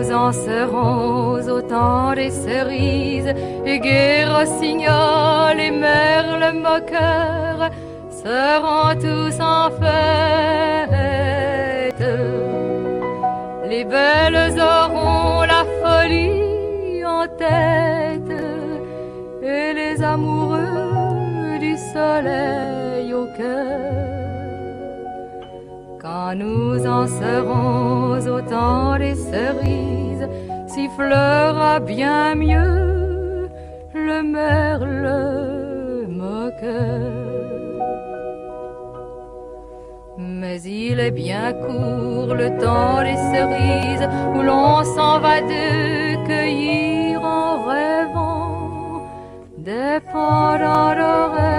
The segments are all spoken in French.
nous en serons au temps des cerises, et gai rossignol et merle moqueur seront tous en fête. Les belles auront la folie en tête, et les amoureux du soleil au cœur. Quand nous en serons au temps des cerises, sifflera bien mieux le merle moqueur. Mais il est bien court le temps des cerises, où l'on s'en va de cueillir en rêvant des pendants d'oreilles.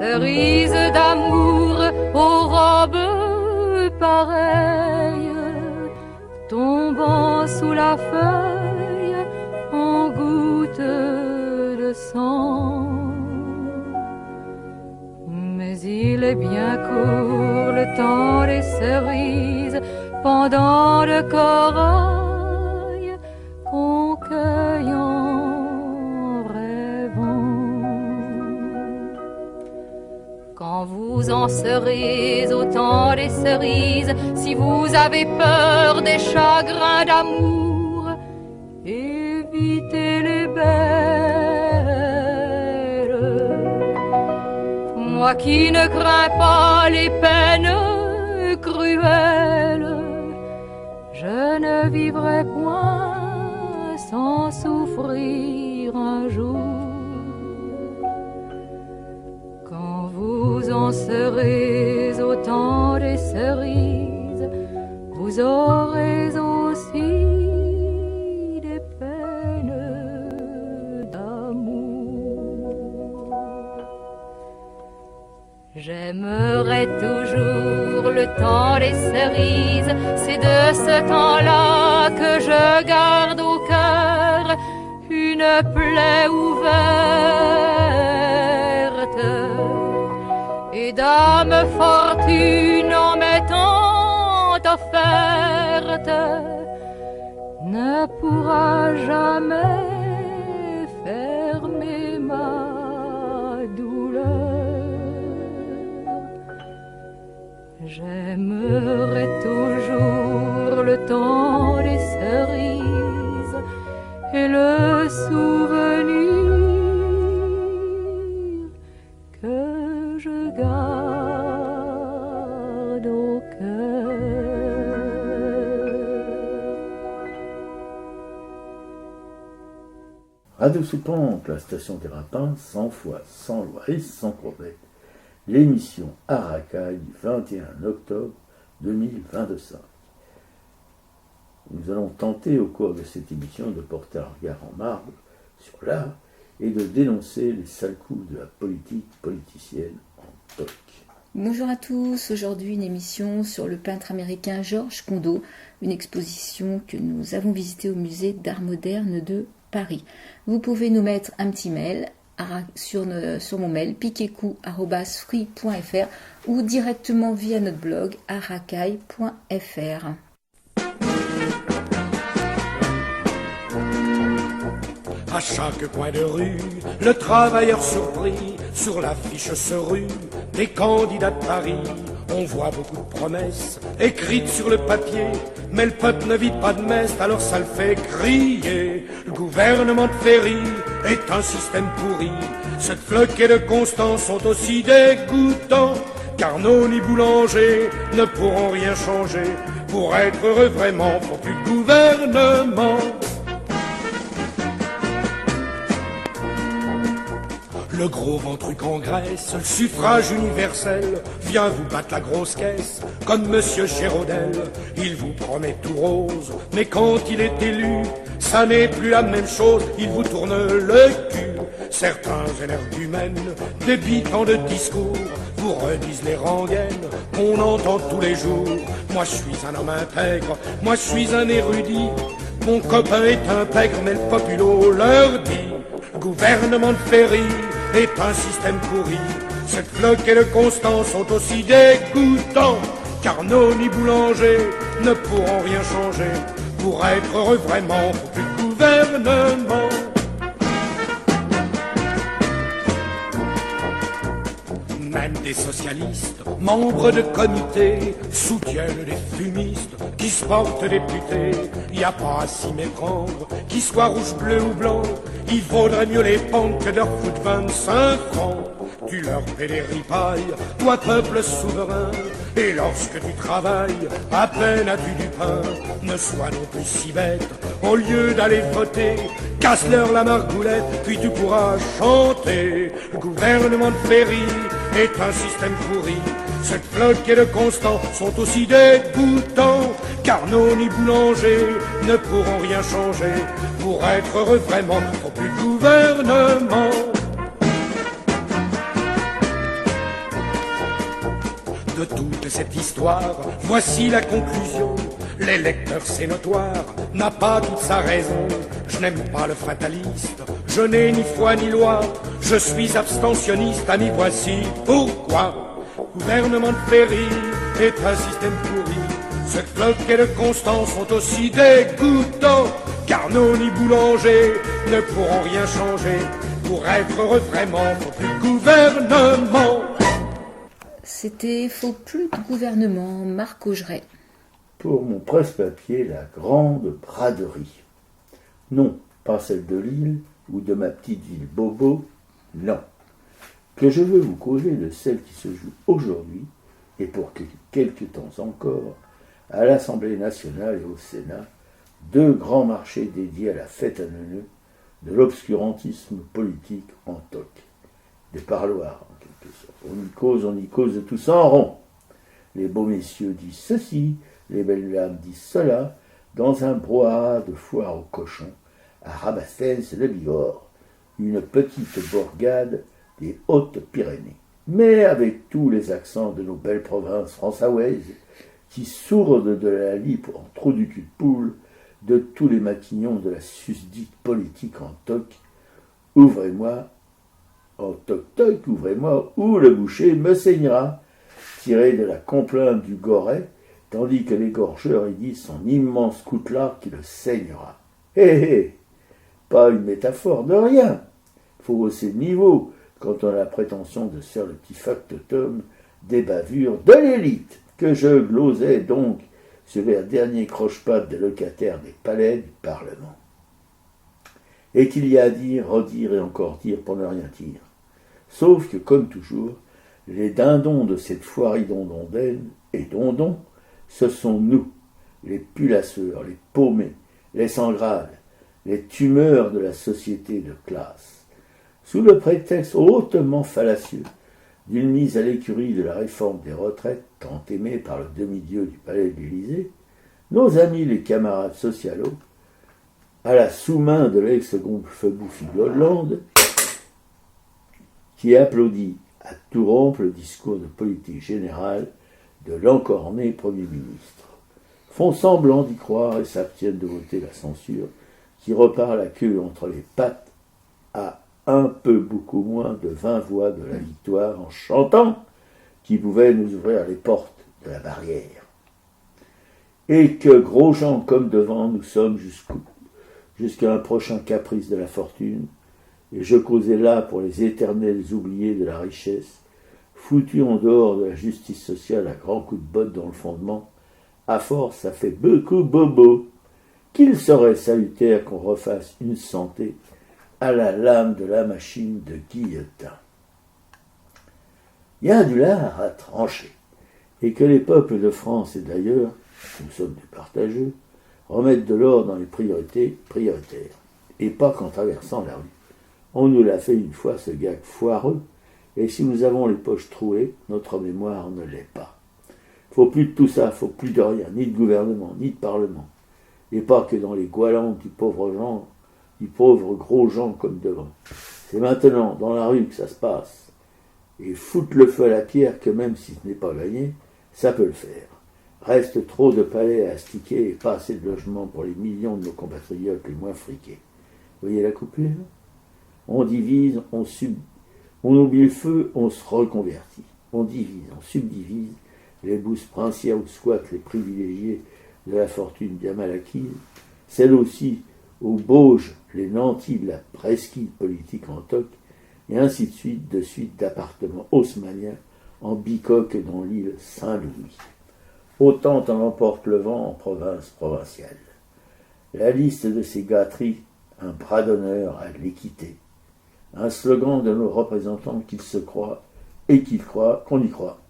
Cerises d'amour aux robes pareilles, tombant sous la feuille en gouttes de sang. Mais il est bien court le temps des cerises, pendant de corail qu'on cueille en rêvant. Quand vous en serez au temps des cerises, si vous avez peur des chagrins d'amour, évitez les belles. Moi qui ne crains pas les peines cruelles, je ne vivrai point sans souffrir un jour. Quand vous en serez au temps des cerises, vous aurez aussi des peines d'amour. J'aimerai toujours le temps des cerises, c'est de ce temps-là que je garde au cœur une plaie ouverte. Et dame fortune en m'étant offerte ne pourra jamais fermer ma douleur. J'aimerai toujours le temps des cerises et le souvenir que je garde au cœur. Radio Soupente, la station des Rapins, sans foi, sans loi et sans prophète. L'émission Aracaille du 21 octobre 2025. Nous allons tenter au cours de cette émission de porter un regard en marbre sur l'art et de dénoncer les sales coups de la politique politicienne en toc. Bonjour à tous, aujourd'hui une émission sur le peintre américain Georges Condo, une exposition que nous avons visitée au musée d'art moderne de Paris. Vous pouvez nous mettre un petit mail sur mon mail piquecou@free.fr ou directement via notre blog aracaille.fr. À chaque coin de rue, le travailleur surpris, sur l'affiche se rue des candidats de Paris. On voit beaucoup de promesses écrites sur le papier, mais le peuple ne vide pas de messe, alors ça le fait crier. Le gouvernement de Ferry est un système pourri. Cette floquée de constants sont aussi dégoûtants, car nos ni boulangers ne pourront rien changer. Pour être heureux vraiment, faut plus de gouvernement. Le gros ventruc en Grèce, le suffrage universel vient vous battre la grosse caisse, comme Monsieur Chérodel. Il vous promet tout rose, mais quand il est élu, ça n'est plus la même chose, il vous tourne le cul. Certains énergumènes, débitant de discours, vous redisent les rengaines qu'on entend tous les jours. Moi je suis un homme intègre, moi je suis un érudit, mon copain est intègre, mais le populo leur dit: gouvernement de Ferry est un système pourri. Cette floquée de constants sont aussi dégoûtants, Carnot ni boulanger ne pourront rien changer. Pour être heureux vraiment, faut plus de gouvernement. Même des socialistes, membres de comités, soutiennent les fumistes qui se portent députés. Y a pas à s'y méprendre, qu'ils soient rouge, bleu ou blanc, il vaudrait mieux les pendre que leur foutre 25 francs. Tu leur paies des ripailles, toi peuple souverain, et lorsque tu travailles, à peine as-tu du pain. Ne sois non plus si bête, au lieu d'aller voter, casse-leur la margoulette, puis tu pourras chanter. Le gouvernement de Ferry est un système pourri. Cette flotte et le Constant sont aussi dégoûtants. Carnot ni boulanger ne pourront rien changer. Pour être heureux vraiment, faut plus de gouvernement. De toute cette histoire, voici la conclusion. L'électeur, c'est notoire, n'a pas toute sa raison. Je n'aime pas le fataliste, je n'ai ni foi ni loi. Je suis abstentionniste, ami, voici pourquoi. Gouvernement de Ferry est un système pourri. Cette flotte et le Constant sont aussi dégoûtants. Carnot ni boulanger ne pourront rien changer. Pour être heureux vraiment, faut plus de gouvernement. C'était Faut plus de gouvernement, Marc Augeret. Pour mon presse-papier, la grande braderie. Non, pas celle de Lille ou de ma petite ville Bobo, non. Que je veux vous causer de celle qui se joue aujourd'hui, et pour quelque temps encore, à l'Assemblée nationale et au Sénat, deux grands marchés dédiés à la fête à neuneux de l'obscurantisme politique en toc. Des parloirs, en quelque sorte. On y cause de tout ça en rond. Les beaux messieurs disent ceci, les belles dames disent cela, dans un brouhaha de foire aux cochons, à Rabastens-le-Bigorre, une petite bourgade des Hautes-Pyrénées. Mais avec tous les accents de nos belles provinces françaises, qui sourdent de la lippe en trou du cul de poule, de tous les maquignons de la susdite politique en toc, ouvrez-moi, en toc-toc, ouvrez-moi, ou le boucher me saignera, tiré de la complainte du Goret, tandis que l'égorgeur y dit son immense coutelard qui le saignera. Hé hé, pas une métaphore de rien. Faut hausser le niveau quand on a la prétention de faire le petit factotum des bavures de l'élite, que je glosais donc sur les derniers croche-pattes des locataires des palais du Parlement. Et qu'il y a à dire, redire et encore dire pour ne rien dire. Sauf que, comme toujours, les dindons de cette foirie dondondaine et dondon, ce sont nous, les pulasseurs, les paumés, les sans-grades, les tumeurs de la société de classe. Sous le prétexte hautement fallacieux d'une mise à l'écurie de la réforme des retraites, tant aimée par le demi-dieu du palais de l'Élysée, nos amis les camarades socialos, à la sous-main de l'ex-gonfle-bouffi Hollande, qui applaudit à tout rompre le discours de politique générale de l'encore-né Premier ministre, font semblant d'y croire et s'abstiennent de voter la censure, qui repart la queue entre les pattes à un peu beaucoup moins de 20 voix de la victoire en chantant qui pouvait nous ouvrir les portes de la barrière. Et que, gros gens comme devant, nous sommes jusqu'à un prochain caprice de la fortune, et je causais là pour les éternels oubliés de la richesse, foutus en dehors de la justice sociale à grands coups de botte dans le fondement, à force ça fait beaucoup bobo, qu'il serait salutaire qu'on refasse une santé à la lame de la machine de Guillotin. Il y a du lard à trancher, et que les peuples de France et d'ailleurs, nous sommes des partageux, remettent de l'ordre dans les priorités prioritaires, et pas qu'en traversant la rue. On nous l'a fait une fois, ce gag foireux, et si nous avons les poches trouées, notre mémoire ne l'est pas. Faut plus de tout ça, faut plus de rien, ni de gouvernement, ni de parlement, et pas que dans les goualantes du pauvre gros gens comme devant. C'est maintenant, dans la rue, que ça se passe. Et foutre le feu à la pierre, que même si ce n'est pas gagné, ça peut le faire. Reste trop de palais à astiquer et pas assez de logements pour les millions de nos compatriotes les moins friqués. Voyez la coupure ? On divise, on oublie le feu, on se reconvertit. On divise, on subdivise, les bourses princières où squattent les privilégiés de la fortune bien mal acquise, celle aussi où baugent les nantis de la presqu'île politique en toc, et ainsi de suite d'appartements haussmanniens en bicoque dans l'île Saint-Louis. Autant en emporte le vent en province provinciale. La liste de ces gâteries, un bras d'honneur à l'équité, un slogan de nos représentants qu'ils se croient et qu'ils croient qu'on y croit.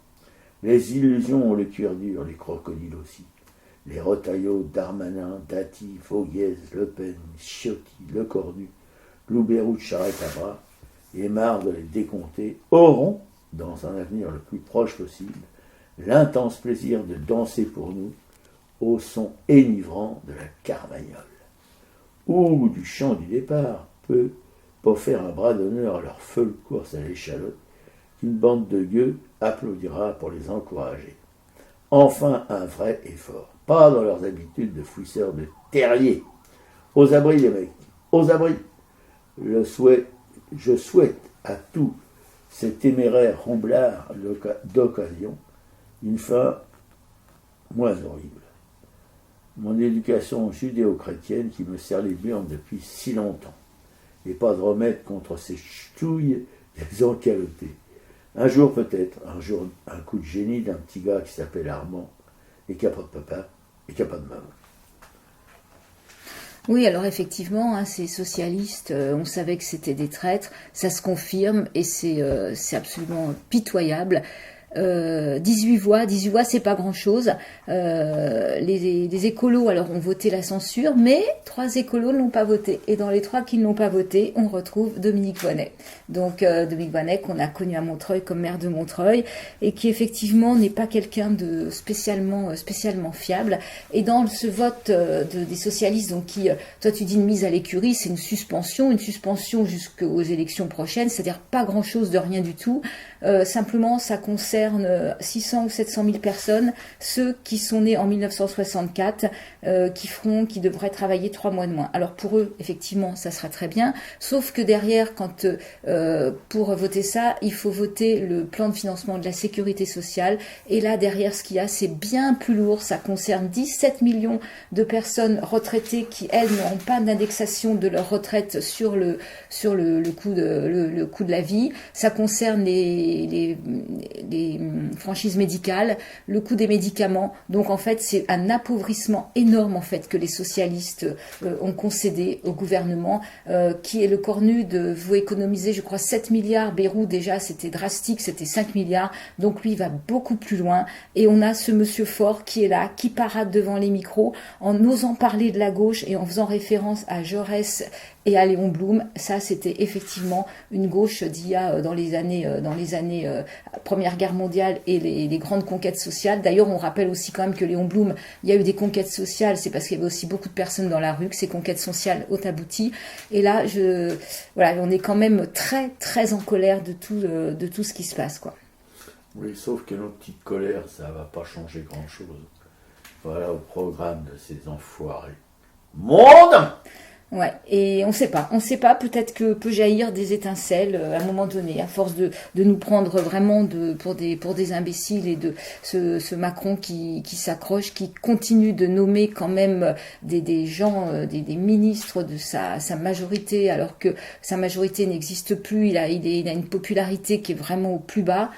Les illusions ont le cuir dur, les crocodiles aussi. Les Retailleau, Darmanin, Dati, Vauguez, Le Pen, Ciotti, Lecornu, Louberou de charrette à bras, et marre de les décompter, auront, dans un avenir le plus proche possible, l'intense plaisir de danser pour nous au son enivrant de la carmagnole, ou du chant du départ, peu pour faire un bras d'honneur à leur folle course à l'échalote, qu'une bande de gueux applaudira pour les encourager. Enfin un vrai effort, pas dans leurs habitudes de fouisseurs de terriers. Aux abris les mecs, aux abris. Je souhaite à tous ces téméraires romblards d'occasion une fin moins horrible. Mon éducation judéo-chrétienne qui me serre les burnes depuis si longtemps, et pas de remède contre ces ch'touilles des encalotés. Un jour peut-être, un coup de génie d'un petit gars qui s'appelle Armand, et qui n'a pas de papa, et qui n'a pas de maman. Oui, alors effectivement, hein, ces socialistes, on savait que c'était des traîtres, ça se confirme et c'est absolument pitoyable. 18 voix, c'est pas grand-chose. Les écolos, alors, ont voté la censure, mais 3 écolos ne l'ont pas voté. Et dans les 3 qui ne l'ont pas voté, on retrouve Dominique Voynet. Donc, Dominique Voynet, qu'on a connu à Montreuil comme maire de Montreuil, et qui effectivement n'est pas quelqu'un de spécialement fiable. Et dans ce vote des socialistes, donc qui, toi tu dis une mise à l'écurie, c'est une suspension jusqu'aux élections prochaines, c'est-à-dire pas grand-chose de rien du tout. Simplement, ça concerne 600 ou 700 000 personnes, ceux qui sont nés en 1964, qui devraient travailler 3 mois de moins. Alors pour eux, effectivement, ça sera très bien, sauf que derrière, pour voter ça, il faut voter le plan de financement de la sécurité sociale, et là, derrière, ce qu'il y a, c'est bien plus lourd, ça concerne 17 millions de personnes retraitées qui, elles, n'auront pas d'indexation de leur retraite sur le coût de la vie, ça concerne les franchises médicales, le coût des médicaments. Donc en fait, c'est un appauvrissement énorme en fait que les socialistes ont concédé au gouvernement, qui est le cornu de vous économiser, je crois, 7 milliards. Bayrou déjà, c'était drastique, c'était 5 milliards. Donc lui, il va beaucoup plus loin. Et on a ce monsieur Faure qui est là, qui parade devant les micros en osant parler de la gauche et en faisant référence à Jaurès et à Léon Blum. Ça, c'était effectivement une gauche d'il y a dans les années Première Guerre mondiale et les grandes conquêtes sociales. D'ailleurs, on rappelle aussi quand même que Léon Blum, il y a eu des conquêtes sociales, c'est parce qu'il y avait aussi beaucoup de personnes dans la rue que ces conquêtes sociales ont abouti. Et là, on est quand même très, très en colère de tout ce qui se passe, quoi. Oui, sauf que nos petites colères, ça va pas changer grand-chose. Voilà au programme de ces enfoirés. Monde! Ouais, et on sait pas, peut-être que peut jaillir des étincelles à un moment donné, à force de nous prendre vraiment pour des imbéciles, et de ce Macron qui s'accroche, qui continue de nommer quand même des gens, des ministres de sa majorité, alors que sa majorité n'existe plus. Il a une popularité qui est vraiment au plus bas.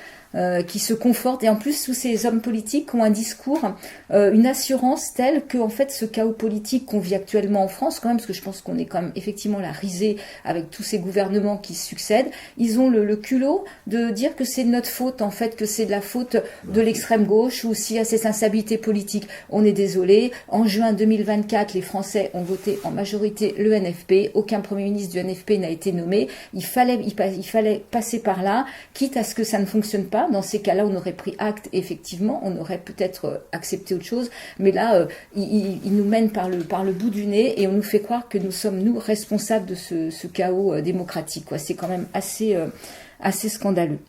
Qui se confortent, et en plus tous ces hommes politiques ont un discours, une assurance telle que en fait ce chaos politique qu'on vit actuellement en France, quand même, parce que je pense qu'on est quand même effectivement la risée avec tous ces gouvernements qui se succèdent, ils ont le culot de dire que c'est de notre faute, en fait, que c'est de la faute de l'extrême gauche, ou s'il y a cette instabilité politique. On est désolé, en juin 2024, les Français ont voté en majorité le NFP, aucun Premier ministre du NFP n'a été nommé, il fallait passer par là, quitte à ce que ça ne fonctionne pas. Dans ces cas-là, on aurait pris acte, effectivement, on aurait peut-être accepté autre chose, mais là, il nous mène par le bout du nez, et on nous fait croire que nous sommes, nous, responsables de ce chaos démocratique, quoi. C'est quand même assez scandaleux.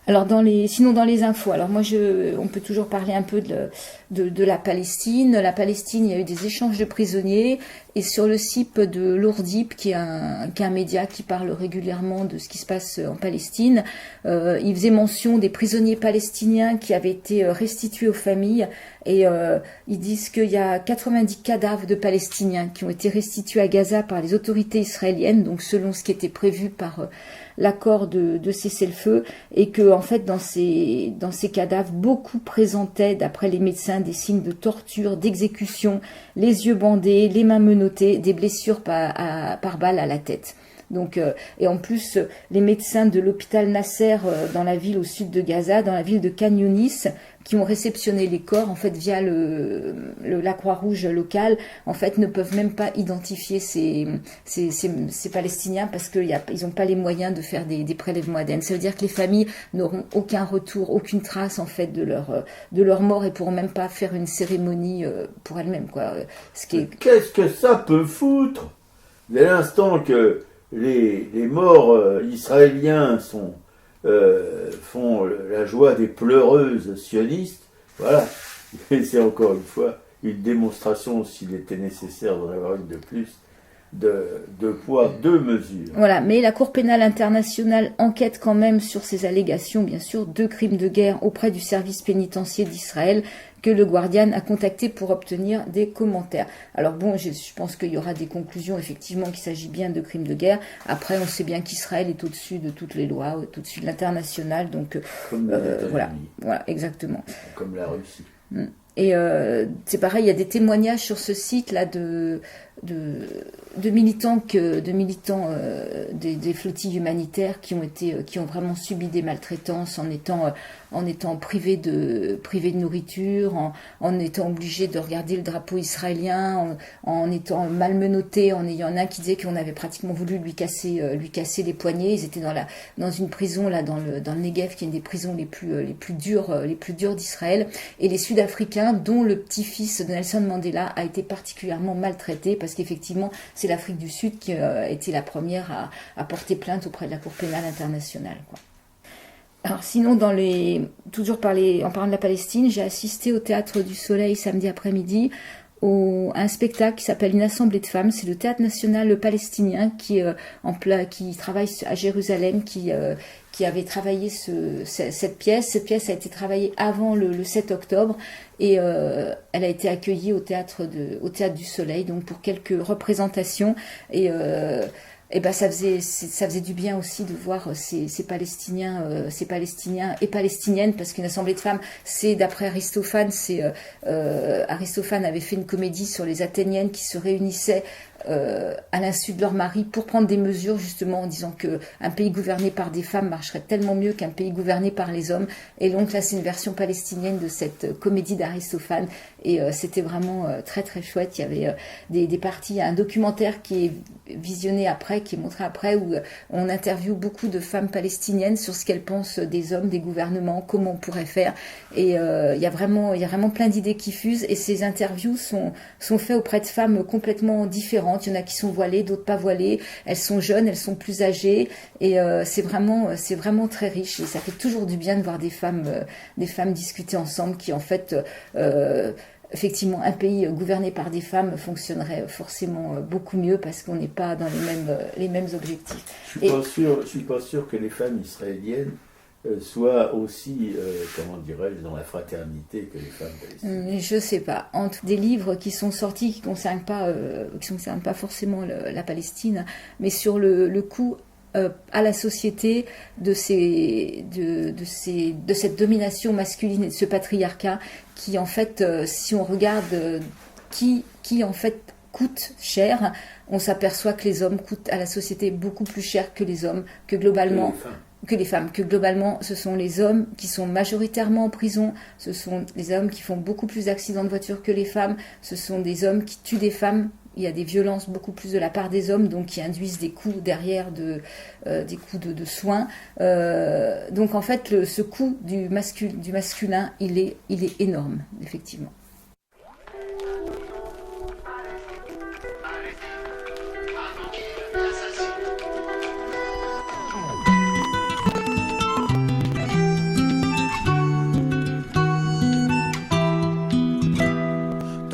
Alors sinon dans les infos, alors moi on peut toujours parler un peu de la Palestine. La Palestine, il y a eu des échanges de prisonniers, et sur le site de l'Ourdip, qui est un média qui parle régulièrement de ce qui se passe en Palestine, il faisait mention des prisonniers palestiniens qui avaient été restitués aux familles, et ils disent qu'il y a 90 cadavres de Palestiniens qui ont été restitués à Gaza par les autorités israéliennes, donc selon ce qui était prévu par l'accord de cessez-le-feu, et que en fait dans ces cadavres, beaucoup présentaient, d'après les médecins, des signes de torture, d'exécution, les yeux bandés, les mains menottées, des blessures par balle à la tête. Donc, et en plus, les médecins de l'hôpital Nasser dans la ville au sud de Gaza, dans la ville de Khan Younis, qui ont réceptionné les corps, en fait, via la Croix-Rouge locale, en fait, ne peuvent même pas identifier ces Palestiniens, parce qu'ils n'ont pas les moyens de faire des prélèvements ADN. Ça veut dire que les familles n'auront aucun retour, aucune trace, en fait, de leur mort, et pourront même pas faire une cérémonie pour elles-mêmes, quoi. Qu'est-ce que ça peut foutre? Dès l'instant que les morts israéliens font la joie des pleureuses sionistes, voilà. Et c'est encore une fois une démonstration, s'il était nécessaire d'en avoir une de plus, de poids, de mesure. Voilà, mais la Cour pénale internationale enquête quand même sur ces allégations, bien sûr, de crimes de guerre auprès du service pénitentiaire d'Israël, que le Guardian a contacté pour obtenir des commentaires. Alors bon, je pense qu'il y aura des conclusions, effectivement, qu'il s'agit bien de crimes de guerre. Après, on sait bien qu'Israël est au-dessus de toutes les lois, au-dessus de l'international, donc voilà, exactement. Comme la Russie. Et c'est pareil, il y a des témoignages sur ce site-là de militants des flottilles humanitaires qui ont vraiment subi des maltraitances en étant privés de nourriture, en étant obligés de regarder le drapeau israélien, en étant malmenottés, il y en a un qui disait qu'on avait pratiquement voulu lui casser les poignets. Ils étaient dans une prison là dans le Negev, qui est une des prisons les plus dures d'Israël, et les Sud-Africains, dont le petit-fils de Nelson Mandela a été particulièrement maltraité, parce qu'effectivement c'est l'Afrique du Sud qui a été la première à porter plainte auprès de la Cour pénale internationale, quoi. Alors sinon, en parlant de la Palestine, j'ai assisté au Théâtre du Soleil samedi après-midi à un spectacle qui s'appelle Une assemblée de femmes. C'est le Théâtre national palestinien qui travaille à Jérusalem, qui avait travaillé cette pièce. Cette pièce a été travaillée avant le 7 octobre, et elle a été accueillie au Théâtre du Soleil, donc pour quelques représentations, et ça faisait du bien aussi de voir ces Palestiniens et Palestiniennes, parce qu'une assemblée de femmes, c'est d'après Aristophane, Aristophane avait fait une comédie sur les Athéniennes qui se réunissaient à l'insu de leur mari pour prendre des mesures, justement en disant qu'un pays gouverné par des femmes marcherait tellement mieux qu'un pays gouverné par les hommes. Et donc là, c'est une version palestinienne de cette comédie d'Aristophane, et c'était vraiment très très chouette. Il y avait des parties, il y a un documentaire qui est visionné après, qui est montré après, où on interviewe beaucoup de femmes palestiniennes sur ce qu'elles pensent des hommes, des gouvernements, comment on pourrait faire, et il y a vraiment plein d'idées qui fusent, et ces interviews sont faites auprès de femmes complètement différentes. Il y en a qui sont voilées, d'autres pas voilées, elles sont jeunes, elles sont plus âgées, et c'est vraiment très riche, et ça fait toujours du bien de voir des femmes discuter ensemble, qui en fait effectivement, un pays gouverné par des femmes fonctionnerait forcément beaucoup mieux, parce qu'on n'est pas dans les mêmes objectifs. Je suis pas sûr que les femmes israéliennes soient aussi, comment dirais-je, dans la fraternité que les femmes palestiniennes. Je sais pas. Entre des livres qui sont sortis, qui concernent pas forcément la Palestine, mais sur le coût à la société de cette domination masculine et de ce patriarcat, qui en fait, si on regarde qui en fait coûte cher, on s'aperçoit que les hommes coûtent à la société beaucoup plus cher que les hommes, que globalement que les femmes, que globalement ce sont les hommes qui sont majoritairement en prison, ce sont les hommes qui font beaucoup plus d'accidents de voiture que les femmes, ce sont des hommes qui tuent des femmes. Il y a des violences beaucoup plus de la part des hommes, donc qui induisent des coûts derrière, des coûts de soins. Donc en fait, ce coût du masculin, il est énorme, effectivement.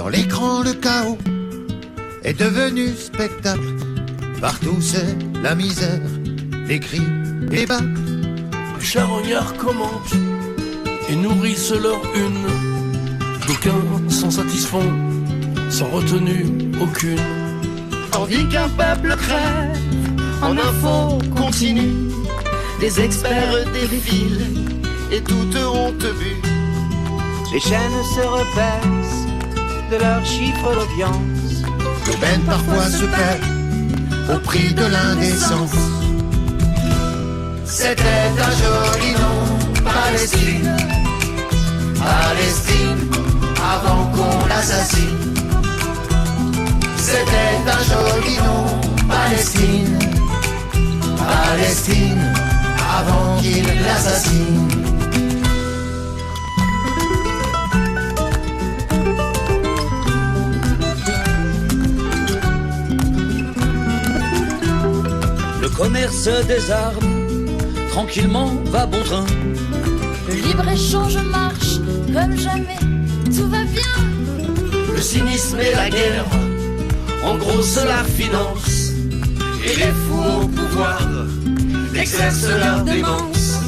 Dans l'écran, le chaos est devenu spectacle. Partout c'est la misère, les cris, les bas. Les charognards commentent et nourrissent leur une. D'aucuns s'en satisfont, sans retenue aucune. Tandis qu'un peuple crève en info continue, des experts défilent et toute honte bue. Les chaînes se repaissent de leurs chiffres d'audience. L'aubaine parfois se perd au prix de l'indécence. C'était un joli nom, Palestine. Palestine, avant qu'on l'assassine. C'était un joli nom, Palestine. Palestine, avant qu'il l'assassine. Le commerce des armes, tranquillement va bon train. Le libre-échange marche comme jamais, tout va bien. Le cynisme et la guerre engrossent la finance. Et les fous au pouvoir exercent leur démence.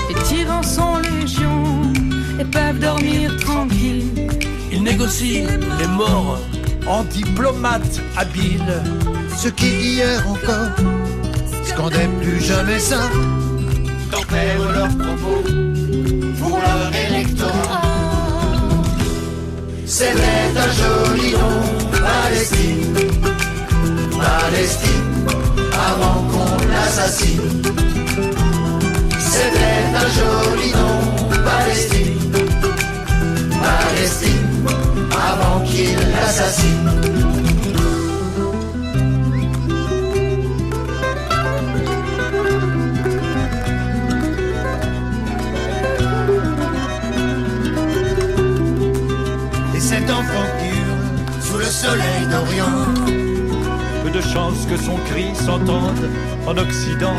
Les tyrans sont légion et peuvent dormir tranquilles. Ils négocient les morts en diplomates habiles. Ceux qui hier encore scandaient plus jamais ça Tempèrent leurs propos pour leur électorat. C'était un joli nom, Palestine. Palestine, avant qu'on l'assassine. C'était un joli nom, Palestine. Palestine, avant qu'il l'assassine. Cet enfant qui hurle sous le soleil d'Orient. Peu de chance que son cri s'entende en Occident.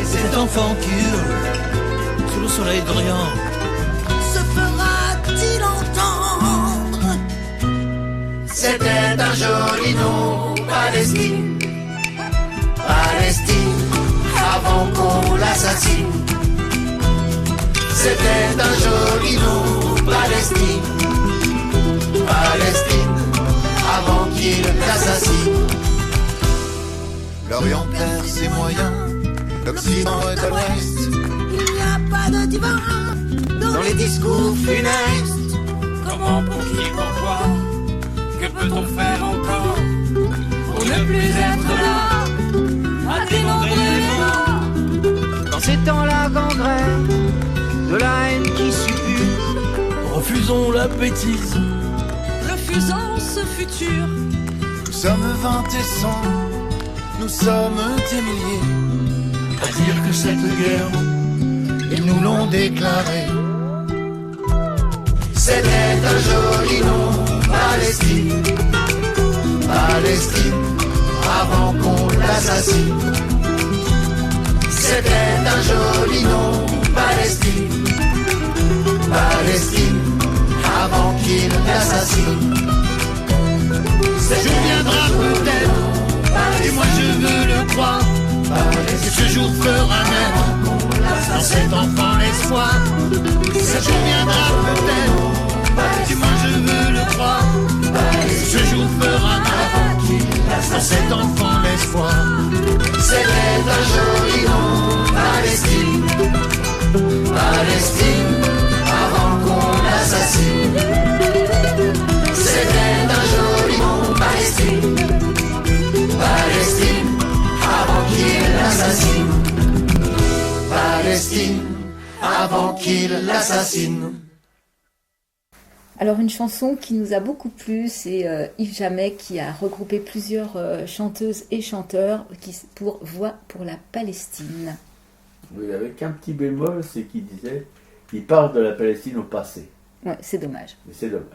Et cet enfant qui hurle sous le soleil d'Orient se fera-t-il entendre? C'était un joli nom, Palestine. Palestine, avant qu'on l'assassine. C'était un joli nom, Palestine. Palestine, avant qu'il l'assassine. L'Orient perd ses moyens, l'Occident est à l'Ouest. Il n'y a pas de divin Dans les discours funestes, Comment, pour qui, pourquoi? Que peut-on faire encore pour ne plus être là à dénombrer les morts? dans ces temps-là gangrène, de la haine qui suppue. Refusons la bêtise. refusant ce futur. Nous sommes 20 et 100, nous sommes des milliers À dire que cette guerre, ils nous l'ont déclaré. C'était un joli nom, Palestine. Palestine, avant qu'on l'assassine. C'était un joli nom, Palestine. Palestine, avant qu'il l'assassine. Ce jour viendra peut-être, et moi je veux le croire, que ce jour fera naître dans cet enfant l'espoir. Ce jour viendra peut-être, et moi je veux le croire, que ce jour fera naître dans cet enfant l'espoir. C'était un joli nom, Palestine. Palestine, avant qu'on l'assassine. C'était un joli nom, Palestine. Palestine, avant qu'il l'assassine. Palestine, avant qu'il l'assassine. Alors une chanson qui nous a beaucoup plu, c'est Yves Jamais qui a regroupé plusieurs chanteuses et chanteurs pour Voix pour la Palestine. Oui, avec un petit bémol, c'est qu'il disait, il parle de la Palestine au passé. Ouais, c'est dommage. Mais c'est dommage.